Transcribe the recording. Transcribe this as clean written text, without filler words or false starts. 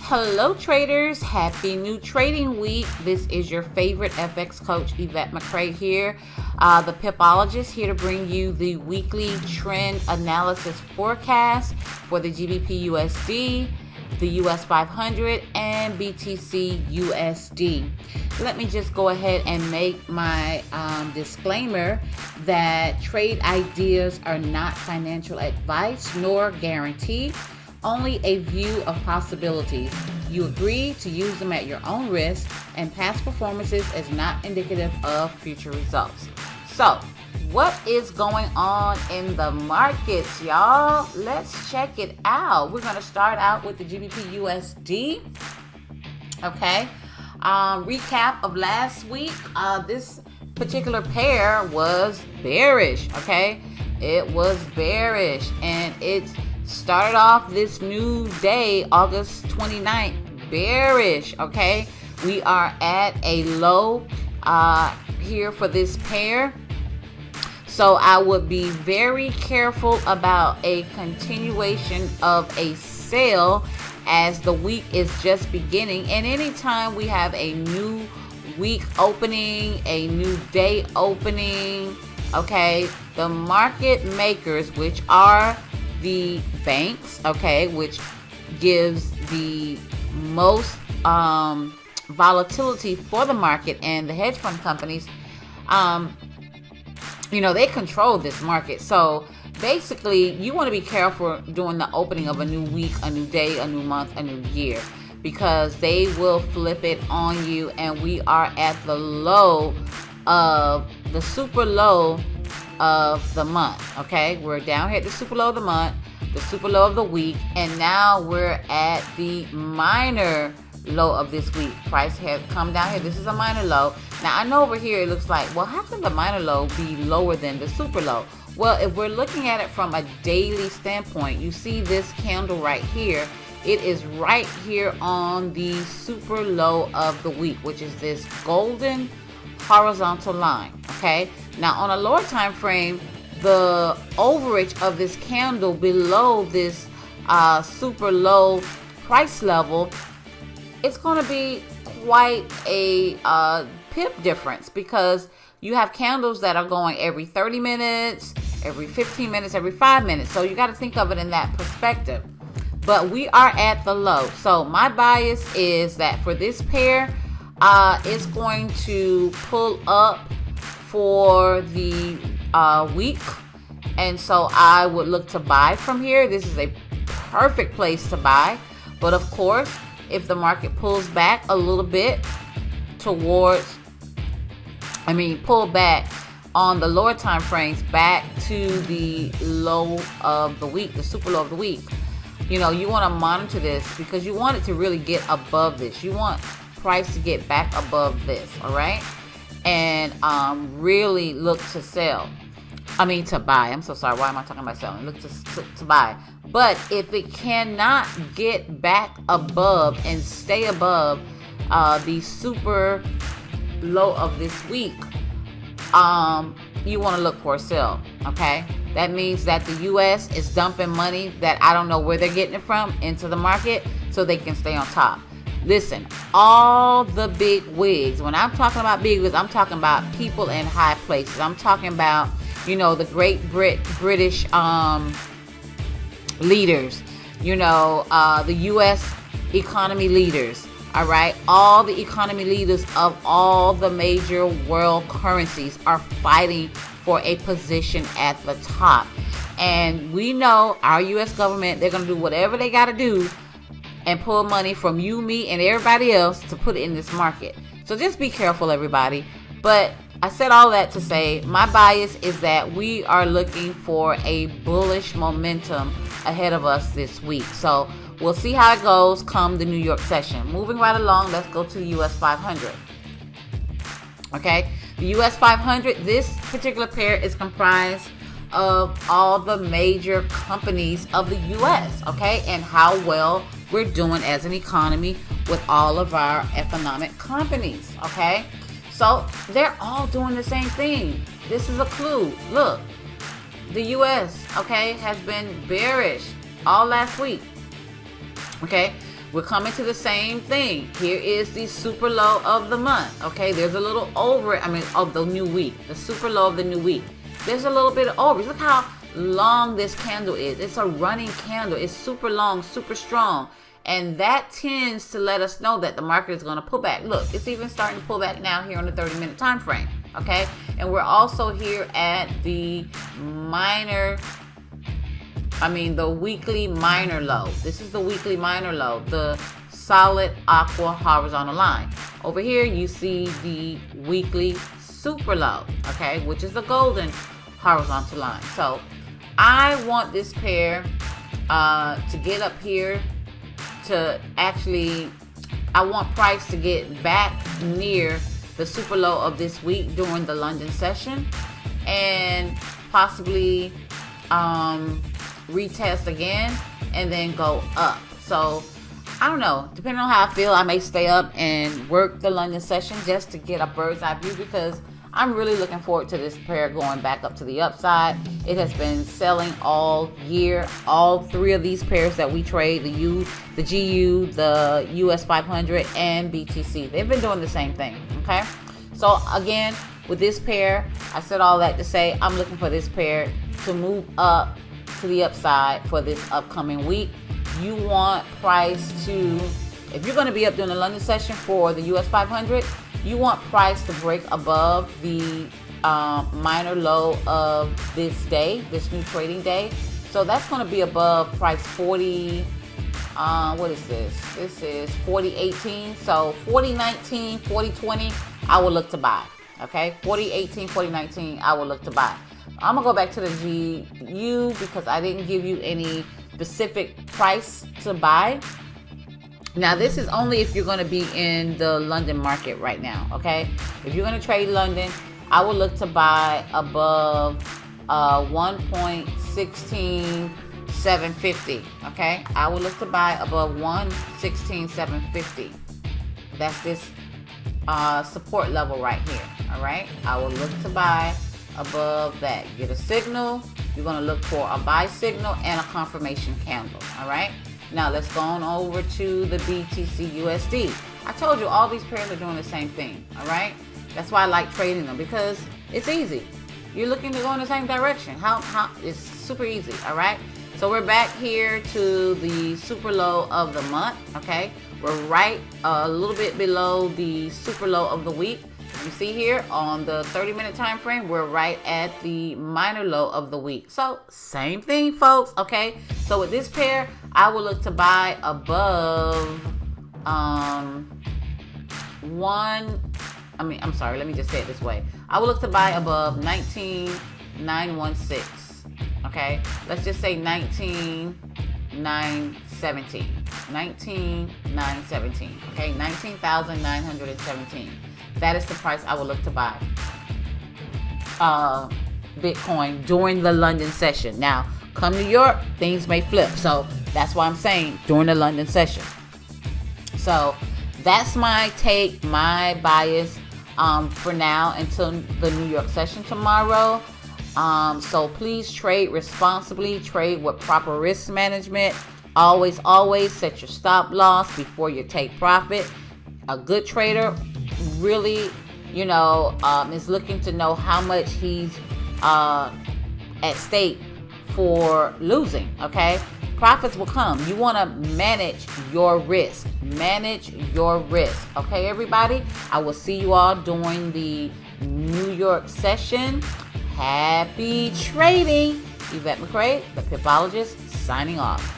Hello traders, happy new trading week. This is your favorite FX coach, Yvette McCray here, the Pipologist, here to bring you the weekly trend analysis forecast for the Gbp Usd, the US 500, and Btc Usd. Let me just go ahead and make my disclaimer that trade ideas are not financial advice nor guarantee. Only a view of possibilities. You agree to use them at your own risk, and past performances is not indicative of future results. So, what is going on in the markets, y'all? Let's check it out. We're going to start out with the Gbp Usd. Okay. Recap of last week. This particular pair was bearish. Okay. It was bearish, and it's started off this new day, August 29th, bearish, okay? We are at a low here for this pair. So I would be very careful about a continuation of a sale as the week is just beginning. And anytime we have a new week opening, a new day opening, okay, the market makers, which are the banks, okay, which gives the most volatility for the market, and the hedge fund companies, they control this market. So basically, you want to be careful during the opening of a new week, a new day, a new month, a new year, because they will flip it on you. And we are at the low of the super low of the month. Okay, we're down here at the super low of the month, the super low of the week, and now we're at the minor low of this week. Price has come down here. This is a minor low. Now I know over here it looks like, well, how can the minor low be lower than the super low? Well, if we're looking at it from a daily standpoint, you see this candle right here. It is right here on the super low of the week, which is this golden horizontal line. Okay, now on a lower time frame, the overage of this candle below this super low price level, it's going to be quite a pip difference, because you have candles that are going every 30 minutes, every 15 minutes, every 5 minutes. So you got to think of it in that perspective. But we are at the low. So my bias is that for this pair, it's going to pull up for the week, and so I would look to buy from here. This is a perfect place to buy. But of course, if the market pulls back a little bit pull back on the lower time frames back to the low of the week, the super low of the week, you want to monitor this, because you want it to really get above this. You want price to get back above this, all right? And really look to to buy. I'm so sorry. Why am I talking about selling? Look to buy. But if it cannot get back above and stay above the super low of this week, you want to look for a sell, okay? That means that the U.S. is dumping money that I don't know where they're getting it from into the market so they can stay on top. Listen, all the big wigs, when I'm talking about big wigs, I'm talking about people in high places. I'm talking about, the great British leaders, the U.S. economy leaders, all right? All the economy leaders of all the major world currencies are fighting for a position at the top. And we know our U.S. government, they're going to do whatever they got to do and pull money from you, me, and everybody else to put it in this market. So just be careful, everybody. But I said all that to say my bias is that we are looking for a bullish momentum ahead of us this week. So we'll see how it goes come the New York session. Moving right along, let's go to the US 500. Okay, the US 500, this particular pair is comprised of all the major companies of the U.S., okay, and how well we're doing as an economy with all of our economic companies, okay? So they're all doing the same thing. This is a clue. Look, the U.S., okay, has been bearish all last week, okay? we're coming to the same thing. Here is the super low of the month. Okay, there's a little over it. Of the new week, the super low of the new week. There's a little bit of over. Look how long this candle is. It's a running candle. It's super long, super strong. And that tends to let us know that the market is going to pull back. Look, it's even starting to pull back now here on the 30-minute time frame. Okay, and we're also here at the weekly minor low. This is the weekly minor low, the solid aqua horizontal line. Over here, you see the weekly super low, okay, which is the golden horizontal line. So I want this pair to get up here to actually, I want price to get back near the super low of this week during the London session and possibly retest again and then go up. So I don't know, depending on how I feel, I may stay up and work the London session just to get a bird's eye view, because I'm really looking forward to this pair going back up to the upside. It has been selling all year. All three of these pairs that we trade, the GU, the US 500, and BTC, they've been doing the same thing, okay? So again, with this pair, I said all that to say I'm looking for this pair to move up to the upside for this upcoming week. You want price to, if you're going to be up during the London session for the US 500, you want price to break above the minor low of this day, this new trading day. So that's going to be above price 40. What is this? This is 40.18. So 40.19, 40.20, I will look to buy. Okay, 40.18, 40.19, I will look to buy. I'm gonna go back to the GU because I didn't give you any specific price to buy. Now, this is only if you're going to be in the London market right now, okay? If you're going to trade London, I will look to buy above 1.16750, okay? I will look to buy above 1.16750. That's this support level right here, all right? I will look to buy above that. Get a signal. You're going to look for a buy signal and a confirmation candle, all right? Now let's go on over to the Btc Usd. I told you all these pairs are doing the same thing, all right? That's why I like trading them, because it's easy. You're looking to go in the same direction. It's super easy, all right? So we're back here to the super low of the month, okay? We're right a little bit below the super low of the week. You see here on the 30-minute time frame, we're right at the minor low of the week. So same thing, folks, okay? So with this pair, I will look to buy above let me just say it this way. I will look to buy above 19,916, okay? Let's just say 19,917. 19,917, okay? 19,917. That is the price I will look to buy Bitcoin during the London session. Now, come New York, things may flip. So that's why I'm saying during the London session. So that's my take, my bias for now until the New York session tomorrow. So please trade responsibly, trade with proper risk management. Always set your stop loss before you take profit. A good trader really, is looking to know how much he's at stake for losing, okay? Profits will come. You want to manage your risk. Manage your risk, okay, everybody? I will see you all during the New York session. Happy trading. Yvette McCray, the Pipologist, signing off.